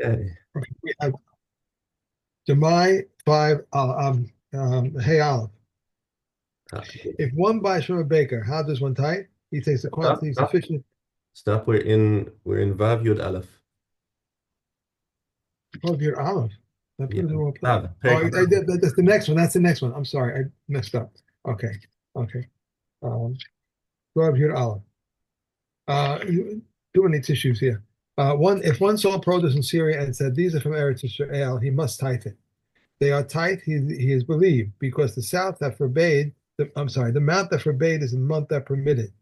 Okay. Okay, we have Demai five. Hey Olive. Uh, If one buys from a baker, how does one tie? He takes the Stop, quantity stop, sufficient. stop. We're in Vav Yud Aleph. Oh, dear Olive. I Yeah. put it in the wrong place. Vav. Oh, Perek Vav. that's the next one. That's the next one. I'm sorry, I messed up. Okay, okay. Um, Rob here, Olive. Too many tissues here. If one saw produce in Syria and said these are from Eretz Israel, he must tithe it. They are tithe. He is believed because the south that forbade. I'm sorry. The mount that forbade is the month that permitted.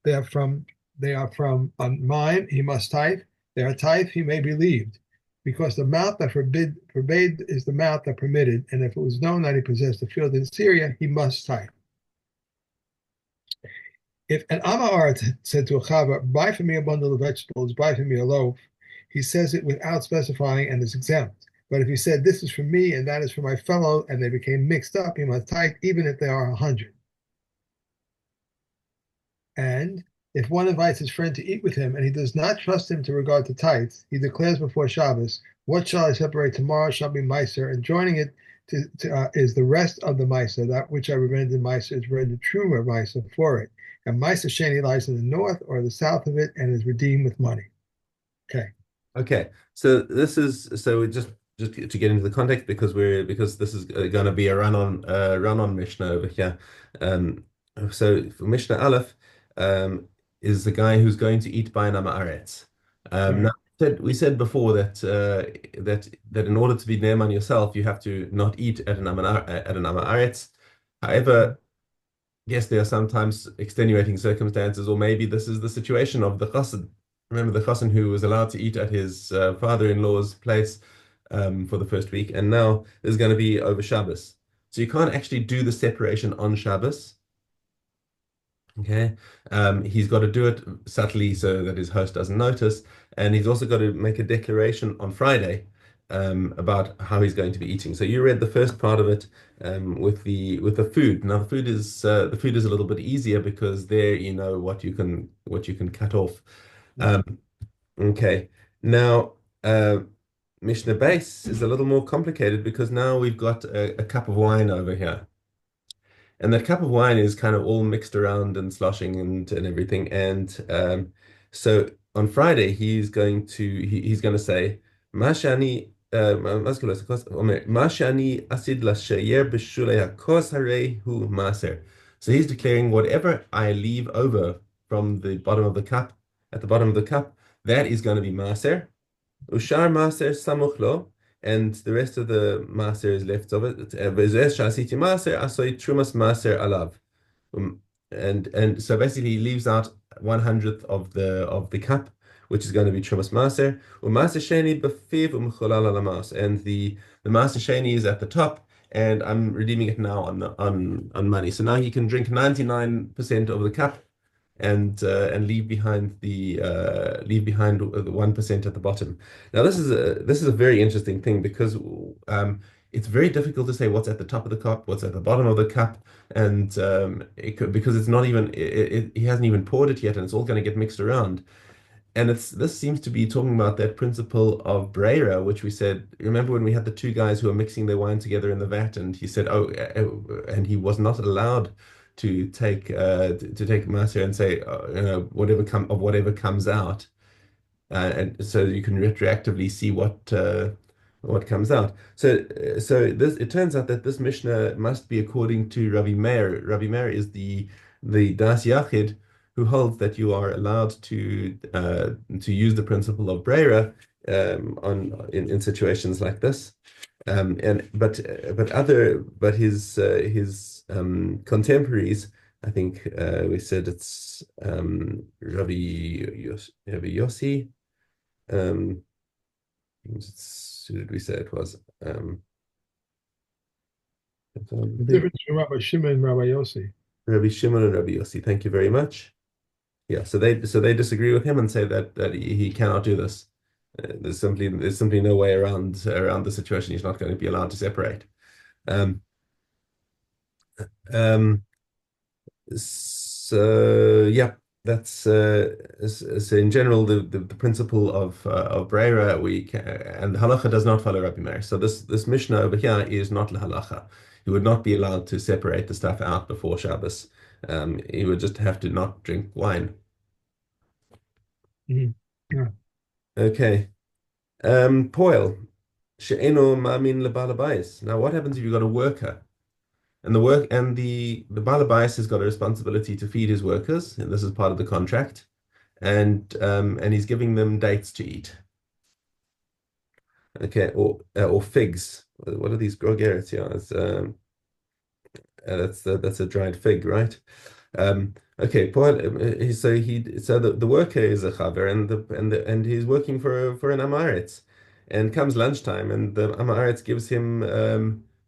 They are from. They are from mine. He must tithe. They are tithe. He may be believed, because the mount that forbade is the mount that permitted. And if it was known that he possessed a field in Syria, he must tithe. If an Amar said to a Chava, buy for me a bundle of vegetables, buy for me a loaf, he says it without specifying and is exempt. But if he said, this is for me and that is for my fellow, and they became mixed up, he must tithe even if they are 100. And if one invites his friend to eat with him and he does not trust him to regard the tithes, he declares before Shabbos, what shall I separate tomorrow shall be Meiser, and joining it is the rest of the Meiser. That which I rendered Meiser is rendered Truma Meiser for it. And Meiser Sheni lies in the north or the south of it and is redeemed with money. Okay. Okay. So this is so we just to get into the context because this is going to be a run on Mishnah over here. Um, so for Mishnah Aleph, um, is the guy who's going to eat by an Amaretz. Now Right. we said before that in order to be ne'eman yourself, you have to not eat at an Amaretz. However, yes, there are sometimes extenuating circumstances, or maybe this is the situation of the chassan. Remember the chassan who was allowed to eat at his father-in-law's place for the first week, and now is going to be over Shabbos. So you can't actually do the separation on Shabbos. Okay. He's got to do it subtly so that his host doesn't notice. And he's also got to make a declaration on Friday about how he's going to be eating. So you read the first part of it with the food. Now the food is a little bit easier because there you know what you can cut off. Right. Um, okay. Now Mishnah base is a little more complicated because now we've got a cup of wine over here. And that cup of wine is kind of all mixed around and sloshing and everything. And so on Friday, he's going to say, "Ma shani asid lashayer b'shulei hakos harei hu maser." So he's declaring whatever I leave over from the bottom of the cup, at the bottom of the cup, that is going to be maser. Ushar Maser Samuchlo, and the rest of the Maser is left of it. V'zeh Shasiti Maser, Asoi Trumas Maser Alav. Um, and so basically he leaves out 1/100th of the cup, which is going to be Trumas Maser. Umaser Sheni B'fiv Umcholal Alamas. And the Maser Sheni is at the top, and I'm redeeming it now on money. So now he can drink 99% of the cup and leave behind the 1% at the bottom. Now this is a very interesting thing because it's very difficult to say what's at the top of the cup, what's at the bottom of the cup, and because it's not even he hasn't even poured it yet, and it's all going to get mixed around. And this seems to be talking about that principle of Brera, which we said. Remember when we had the two guys who were mixing their wine together in the vat, and he said, "Oh," and he was not allowed to take Maser and say, whatever comes out, and so you can retroactively see what comes out. So this it turns out that this Mishnah must be according to Rabbi Meir. Rabbi Meir is the Das Yachid who holds that you are allowed to use the principle of Brera in situations like this. But his contemporaries, I think we said it's Rabbi Yossi. Um, who did we say it was? The difference between Rabbi Shimon and Rabbi Yossi. Rabbi Shimon and Rabbi Yossi. Thank you very much. Yeah, so they disagree with him and say that he cannot do this. There's simply no way around the situation. He's not going to be allowed to separate. Um, um, so yeah. that's so in general the principle of Breira we can, and halacha does not follow Rabbi Meir. So this Mishnah over here is not halacha. He would not be allowed to separate the stuff out before Shabbos. He would just have to not drink wine. Mhm. Yeah. Okay. Poil she'eno ma'amin lebal habayis. Now, what happens if you've got a worker and the Baal Habayis has got a responsibility to feed his workers, and this is part of the contract, and he's giving them dates to eat. Okay, or figs. What are these grogeres here? That's a dried fig, right? Okay, so the worker is a chaver, and he's working for an Amaretz, and comes lunchtime, and the Amaretz gives him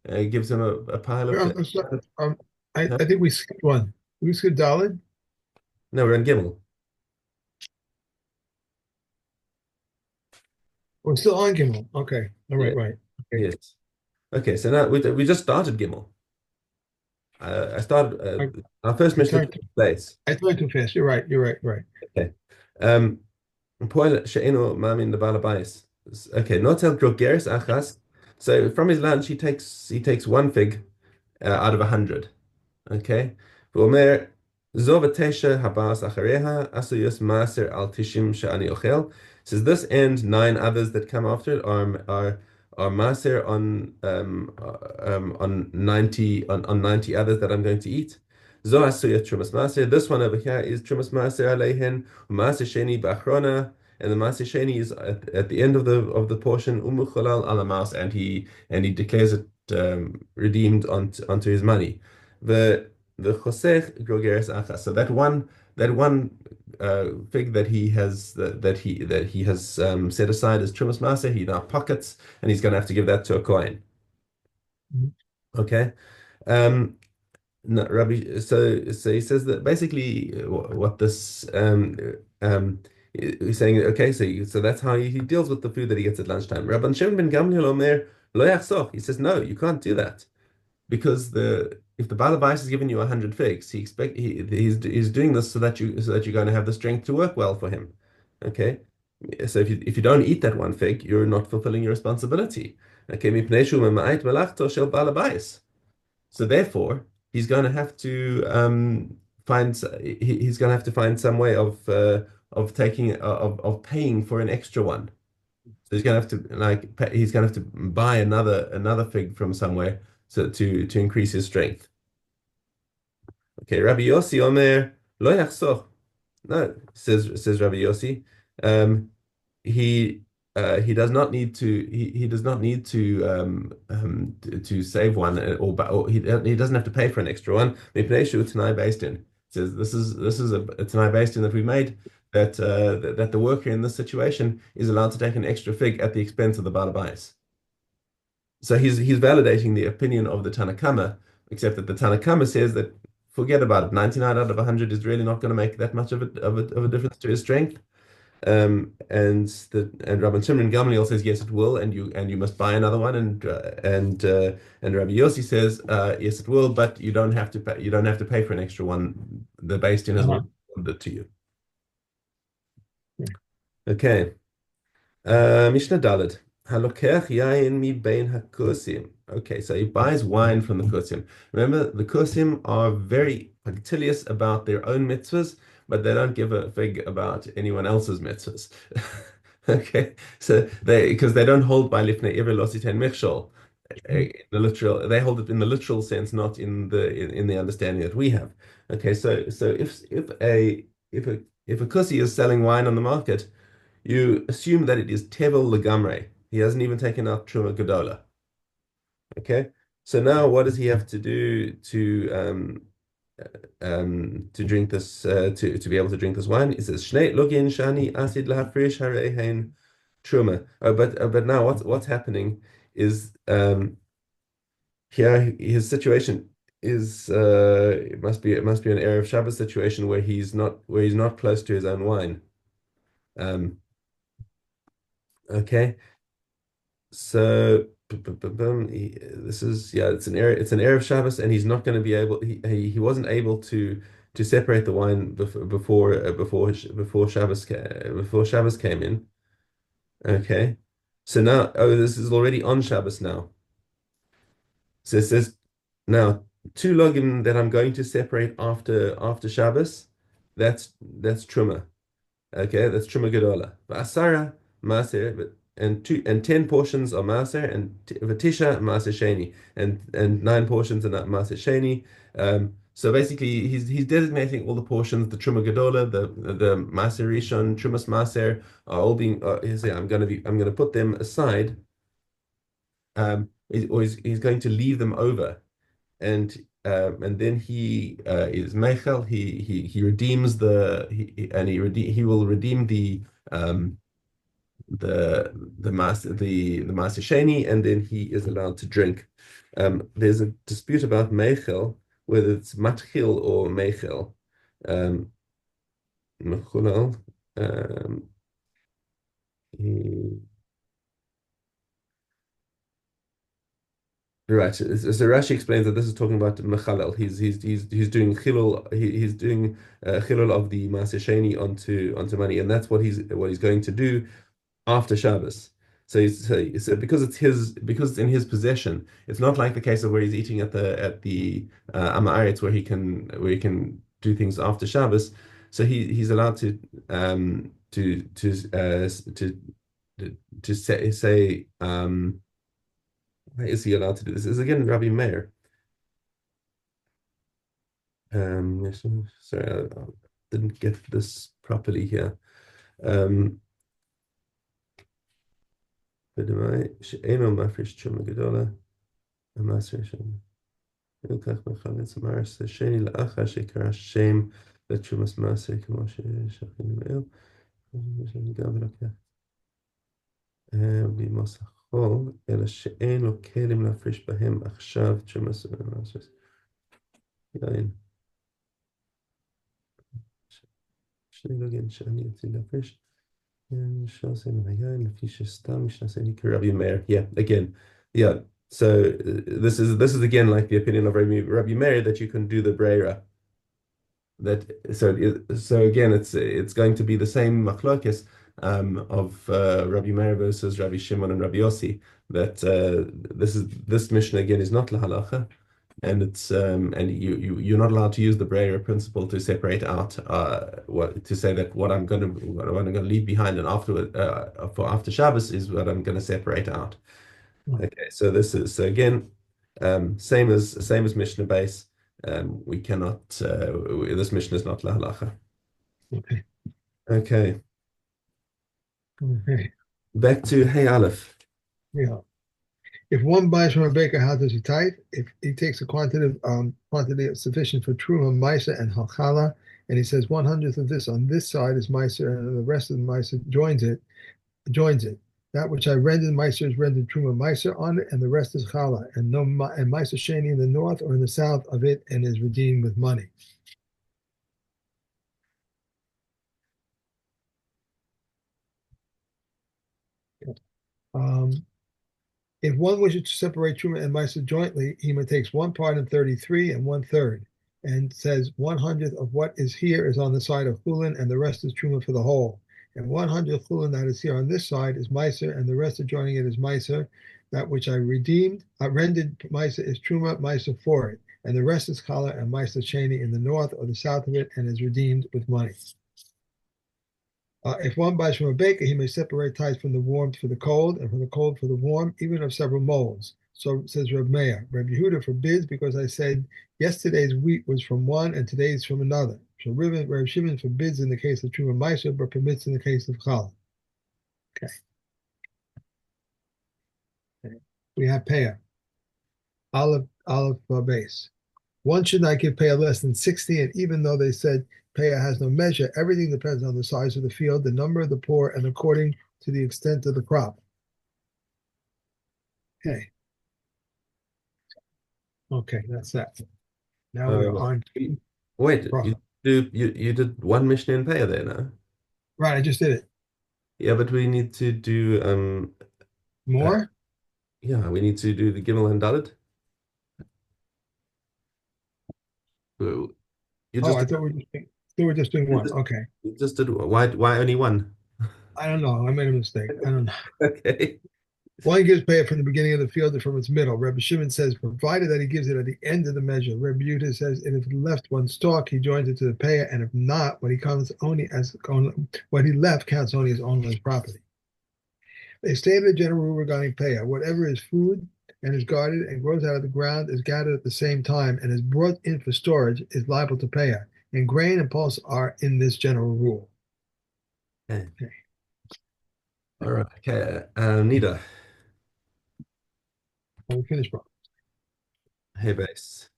a pile of. So, I think we skipped one. We skipped Dalid. No, we're in Gimel. We're still on Gimel. Okay. All Yeah. right. Right. Okay. Yes. Okay, so now we just started Gimel. I started I, our first I Mishnah turned took place. I turned too fast. You're right. You're right. Right. Okay. Um, Poel she'eno ma'amin lebal habayis. Okay, notel grogeres achas. So from his lunch, he takes one fig out of 100. Okay. ואומר, זו ותשע הבאס אחריה, עשויos maser al tishim she'ani ochel. Says this and nine others that come after it are maser on 90 on 90 others that I'm going to eat. Zo asuyat trumas maser. This one over here is trumas maser aleihen, umaser sheni ba'achrona. And the Maser Sheni is at the end of the portion, Umucholal alamas, and he declares it redeemed onto his money. The Chosech Grogeres Achas. So that one fig that he has set aside as Trumas Maser, he now pockets, and he's going to have to give that to a coin. Mhm. Okay. Um, no, Rabbi, so he says that basically what this he's saying, okay, so that's how he deals with the food that he gets at lunchtime. Rabban Shimon ben Gamliel Omer lo yachsoch. He says, no, you can't do that because the if the Baal Habais is giving you 100 figs, he's doing this so that you're going to have the strength to work well for him. Okay, so if you don't eat that one fig, you're not fulfilling your responsibility. Okay, mipnei shu mema'ait melachto shel Baal Habais. So therefore, he's going to have to he's going to have to find some way of taking of paying for an extra one. So he's going to have to he's going to have to buy another fig from somewhere to increase his strength. Okay, Rabbi Yossi Omer lo yachsoch. No, says Rabbi Yossi. Um, he he does not need to he does not need to save one or he doesn't have to pay for an extra one. Mipnei shu Tanai based in says this is a Tanai based in that we made that the worker in this situation is allowed to take an extra fig at the expense of the Balabais. So he's validating the opinion of the Tanakama, except that the Tanakama says that forget about it. 99 out of 100 is really not going to make that much of a difference to his strength. And Rabbi Shimon Gamliel says yes, it will, and you must buy another one. And Rabbi Yossi says yes, it will, but you don't have to pay for an extra one. The Beis Din has Uh-huh. already offered it to you. Yeah. Okay. Mishnah Dalet. Halokech yain mi bein hakusim. Okay, so he buys wine from the kusim. Remember, the kusim are very punctilious about their own mitzvahs, but they don't give a fig about anyone else's mitzvahs. Okay, so because they don't hold by lifnei iver lositen michshol. Mhm. They hold it in the literal sense, not in the understanding that we have. Okay, so if a kusi is selling wine on the market, you assume that it is tevel legamre. He hasn't even taken out truma gedola. Okay, so now what does he have to do to drink this to be able to drink this wine? It says shnei lugin shani asid lahafrish harein truma. But now what's happening is here his situation is it must be an Erev Shabbos situation where he's not close to his own wine. Um, okay. So this is it's an Erev Shabbos, and he's not going to be able. He wasn't able to separate the wine before before Shabbos came in. Okay, so now this is already on Shabbos now. So it says now two logim that I'm going to separate after Shabbos. That's truma. Okay, that's truma gedola. Asara maaser, and 10 portions are maaser, and v'tisha maaser sheni, and 9 portions are not maaser sheni. So basically, he's designating all the portions, the truma gedola, the maaser rishon, trumas maaser, are all being. He's saying, I'm gonna put them aside. He's going to leave them over, and then he is meichel. He redeems he will redeem um, the master sheni, and then he is allowed to drink. There's a dispute about meichel, whether it's matchil or meichel. Um, mechulal, um, he- Right. So Rashi explains that this is talking about Mechalel. He's doing chilul. He's doing chilul of the Maaseh Sheni onto money, and that's what he's going to do after Shabbos. So because it's in his possession. It's not like the case of where he's eating at the Amaretz where he can do things after Shabbos. So he's allowed to say why is he allowed to do this? This is again Rabbi Meir. Yes, sorry, I didn't get this properly here. Demai, she'eno mafresh truma gedola, amasre shem. Ilkach mechalitz amaris sheni la'acha shekara shem letrumas masre kamo shechim me'el. גם ולוקח בלי מסכו, אלא שאין לו כלים להפריש בהם עכשיו תרומס ומעשרת יין. שני לוגן שאני יוצא להפריש. Rabbi Meir. Yeah, again. Yeah. So this is again like the opinion of Rabbi Meir that you can do the breira. So again it's going to be the same machlokes of Rabbi Meir versus Rabbi Shimon and Rabbi Yossi, that this Mishnah again is not lahalacha, and it's and you're not allowed to use the Breyer principle to separate out to say that what I'm going to leave behind and afterward for after Shabbos is what I'm going to separate out. Okay, so this is so again same as Mishnah base. We cannot this Mishnah is not lahalacha. Okay. Okay, Okay. back to Hey Aleph. Yeah. If one buys from a baker, how does he tithe? If he takes a quantity sufficient for truma, maisa, and halchala, and he says 1/100 of this on this side is maisa, and the rest of the maisa joins it. That which I rendered maisa is rendered truma maisa on it, and the rest is chala, and no and maisa sheni in the north or in the south of it, and is redeemed with money. Um, If one wishes to separate Truma and Maisa jointly, he takes one part in 33 and 1/3, and says 1/100 of what is here is on the side of Chulin, and the rest is Truma for the whole. And 1/100 Chulin that is here on this side is Meiser, and the rest adjoining it is Meiser. That which I rendered Meiser is Truma, Meiser for it. And the rest is Chala and Meiser Sheni in the north or the south of it, and is redeemed with money. If one buys from a baker, he may separate tithes from the warmth for the cold and from the cold for the warm, even of several molds. So says Reb Meir. Reb Yehuda forbids because I said yesterday's wheat was from one and today's from another. So Reb Shimon forbids in the case of Truma Maisa, but permits in the case of Challah. Okay. We have Peah, olive base. One should not give Peah less than 60, and even though they said Peah has no measure, everything depends on the size of the field, the number of the poor, and according to the extent of the crop. Okay. Okay, that's that. Now we are Uh, on Wait, bracha. you did one Mishnah in Peah there now? Right, I just did it. Yeah, but we need to do uh, More? yeah, we need to do the Gimel and Dalet. Uh, You Oh, just I did, thought we were just doing you one. just, Okay. you just did why only one? I don't know. I made a mistake. I don't know. Okay. One gives pay from the beginning of the field and from its middle. Rabbi Shimon says, provided that he gives it at the end of the measure. Rabbi Yehuda says, and if he left one stalk, he joins it to the payer, and if not, what he left counts only as owner's property. They stated a general rule regarding payer. Whatever is food and is guarded and grows out of the ground is gathered at the same time and is brought in for storage is liable to payer. And grain and pulse are in this general rule. Okay. Okay. All right. Okay. Nita. We finished, bro. Hey, base.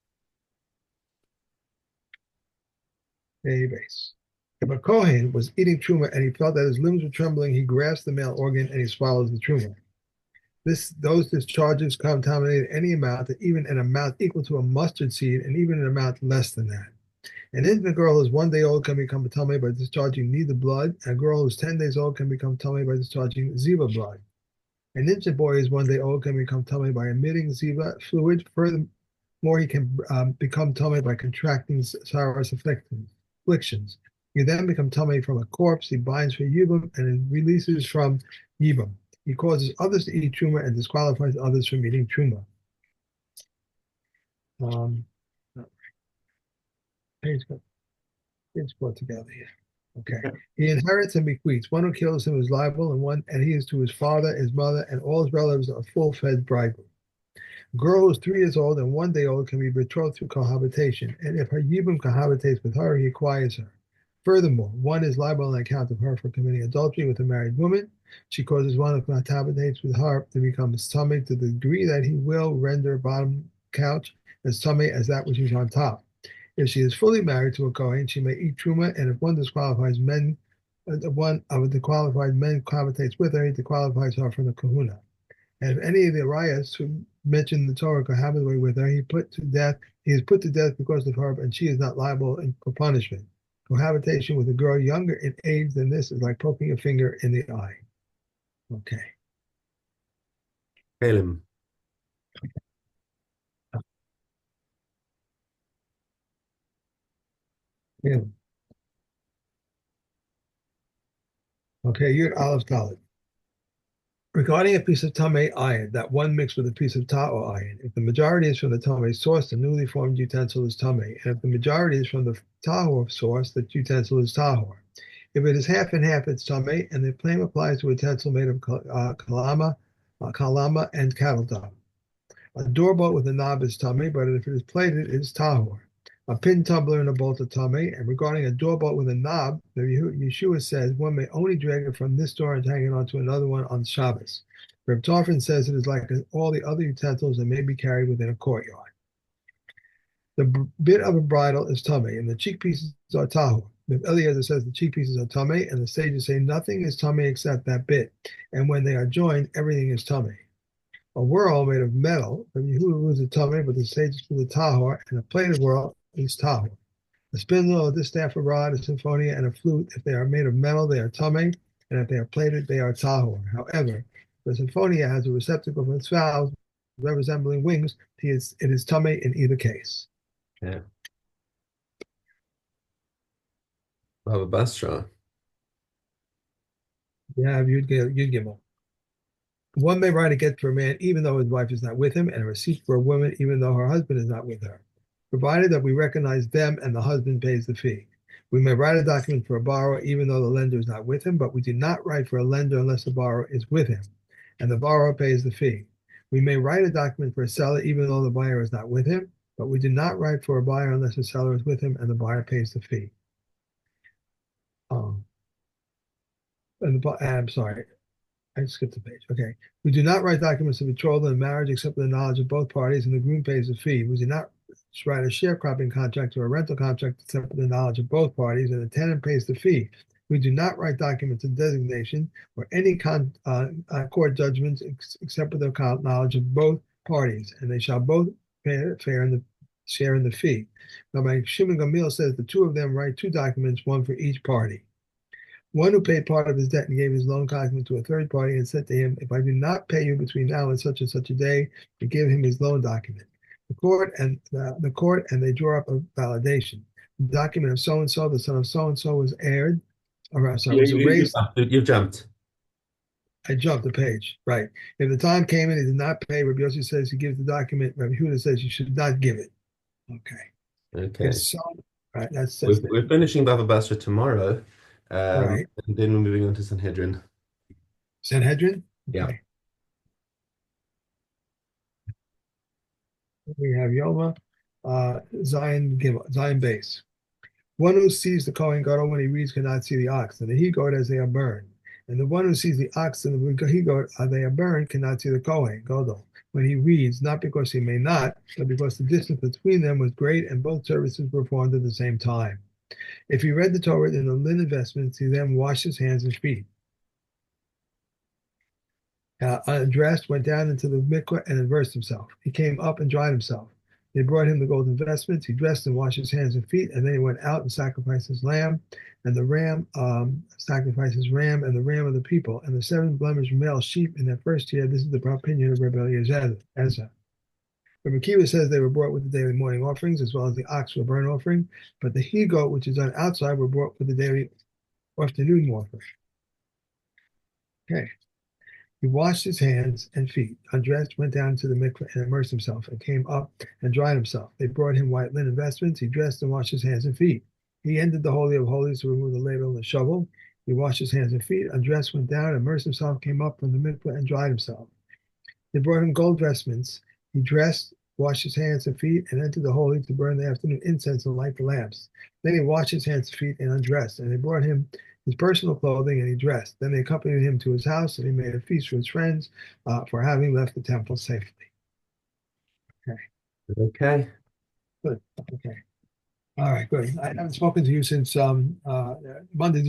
A base. If a Kohen was eating truma and he felt that his limbs were trembling, he grasps the male organ and he swallows the truma. Those discharges contaminated any amount, even an amount equal to a mustard seed, and even an amount less than that. An infant girl who is 1 day old can become a tummy by discharging neither blood. A girl who is 10 days old can become tummy by discharging ziva blood. An infant boy who is 1 day old can become tummy by emitting ziva fluid. Furthermore, he can become tummy by contracting sarus afflictions. He then becomes tummy from a corpse. He binds for yibum and releases from yibum. He causes others to eat truma and disqualifies others from eating truma. Um, page it's brought together here. Okay. He inherits and bequeaths. One who kills him is liable, and he is to his father, his mother, and all his relatives a full-fed bridegroom. A girl who is 3 years old and 1 day old can be betrothed through cohabitation, and if her yibum cohabitates with her, he acquires her. Furthermore, one is liable on account of her for committing adultery with a married woman. She causes one who cohabitates with her to become his tummy to the degree that he will render bottom couch as tummy as that which is on top. If she is fully married to a Kohen, she may eat truma, and if one of the disqualified men cohabitates with her, he disqualifies her from the kahuna. And if any of the Arias who mentioned in the Torah cohabitate with her, he is put to death because of her, and she is not liable for punishment. Cohabitation with a girl younger in age than this is like poking a finger in the eye. Okay. Kalim. Yeah. Okay, you're at Aleph Dalet. Regarding a piece of tamei iron, that one mixed with a piece of ta'or iron, if the majority is from the tamei source, the newly formed utensil is tamei, and if the majority is from the tahor source, the utensil is tahor. If it is half and half, it's tamei, and the flame applies to a utensil made of kalama, and cattle dung. A doorbolt with a knob is tamei, but if it is plated, it is tahor. A pin tumbler and a bolt are tamei. And regarding a doorbolt with a knob, the Yeshua says one may only drag it from this door and hang it onto another one on Shabbos. Reb Tarfon says it is like all the other utensils and may be carried within a courtyard. The bit of a bridle is tamei, and the cheek pieces are tahor. Reb Eliezer says the cheek pieces are tamei, and the sages say nothing is tamei except that bit. And when they are joined, everything is tamei. A whirl made of metal, from Yehuda was a tamei, but the sages for the tahor, and a plated whirl is tahor. A spindle, a distaff, a rod, a symphonia, and a flute, if they are made of metal, they are tamei, and if they are plated, they are tahor. However, the symphonia has a receptacle for its valves, resembling wings. It is tamei in either case. Yeah. Baba Basra. Yeah, Yud Gimel. One may write a get for a man even though his wife is not with him, and a receipt for a woman even though her husband is not with her, provided that we recognize them and the husband pays the fee. We may write a document for a borrower even though the lender is not with him, but we do not write for a lender unless the borrower is with him, and the borrower pays the fee. We may write a document for a seller even though the buyer is not with him, but we do not write for a buyer unless the seller is with him and the buyer pays the fee. Um, I'm sorry. I skipped the page. Okay. We do not write documents of betrothal and marriage except with the knowledge of both parties, and the groom pays the fee. We do not write a sharecropping contract or a rental contract except with the knowledge of both parties, and the tenant pays the fee. We do not write documents of designation or any court judgments except with the knowledge of both parties, and they shall both share in the fee. Rabbi Shimon Gamliel says the two of them write two documents, one for each party. One who paid part of his debt and gave his loan document to a third party and said to him, if I do not pay you between now and such a day, to give him his loan document. The court and they draw up a validation. The document of so and so, the son of so and so, was aired, or I'm sorry, You, was you, you, erased. you jumped. I jumped a page. Right. If the time came and he did not pay, Rabbi Yossi says he gives the document. Rabbi Huda says you should not give it. Okay. If Okay. so, right, that's We're it. finishing Bava Basra tomorrow, Right. and then we're moving on to Sanhedrin. Sanhedrin. Yeah. Okay. We have Yoma, Zion base. One who sees the Kohen Gadol when he reads cannot see the ox, and the he goat as they are burned. And the one who sees the ox and the he goat as they are burned cannot see the Kohen Gadol when he reads, not because he may not, but because the distance between them was great and both services were performed at the same time. If he read the Torah in the linen vestments, he then washed his hands and feet. Undressed, went down into the mikveh and immersed himself. He came up and dried himself. They brought him the golden vestments. He dressed and washed his hands and feet, and then he went out and sacrificed his lamb, and the ram sacrificed his ram, and the ram of the people, and the seven blemished male sheep in their first year. This is the opinion of Rabbi Eliezer. Rabbi Kiva says they were brought with the daily morning offerings, as well as the ox for burnt offering, but the he goat, which is done outside, were brought with the daily afternoon offering. Okay. He washed his hands and feet, undressed, went down to the mikveh and immersed himself, and came up and dried himself. They brought him white linen vestments. He dressed and washed his hands and feet. He entered the Holy of Holies to remove the ladle and the shovel. He washed his hands and feet, undressed, went down, immersed himself, came up from the mikveh and dried himself. They brought him gold vestments. He dressed, washed his hands and feet, and entered the holy to burn the afternoon incense and light the lamps. Then he washed his hands and feet and undressed, and they brought him his personal clothing, and he dressed. Then they accompanied him to his house, and he made a feast for his friends for having left the temple safely. Okay, Okay. good. Okay. All right, good. I haven't spoken to you since Monday.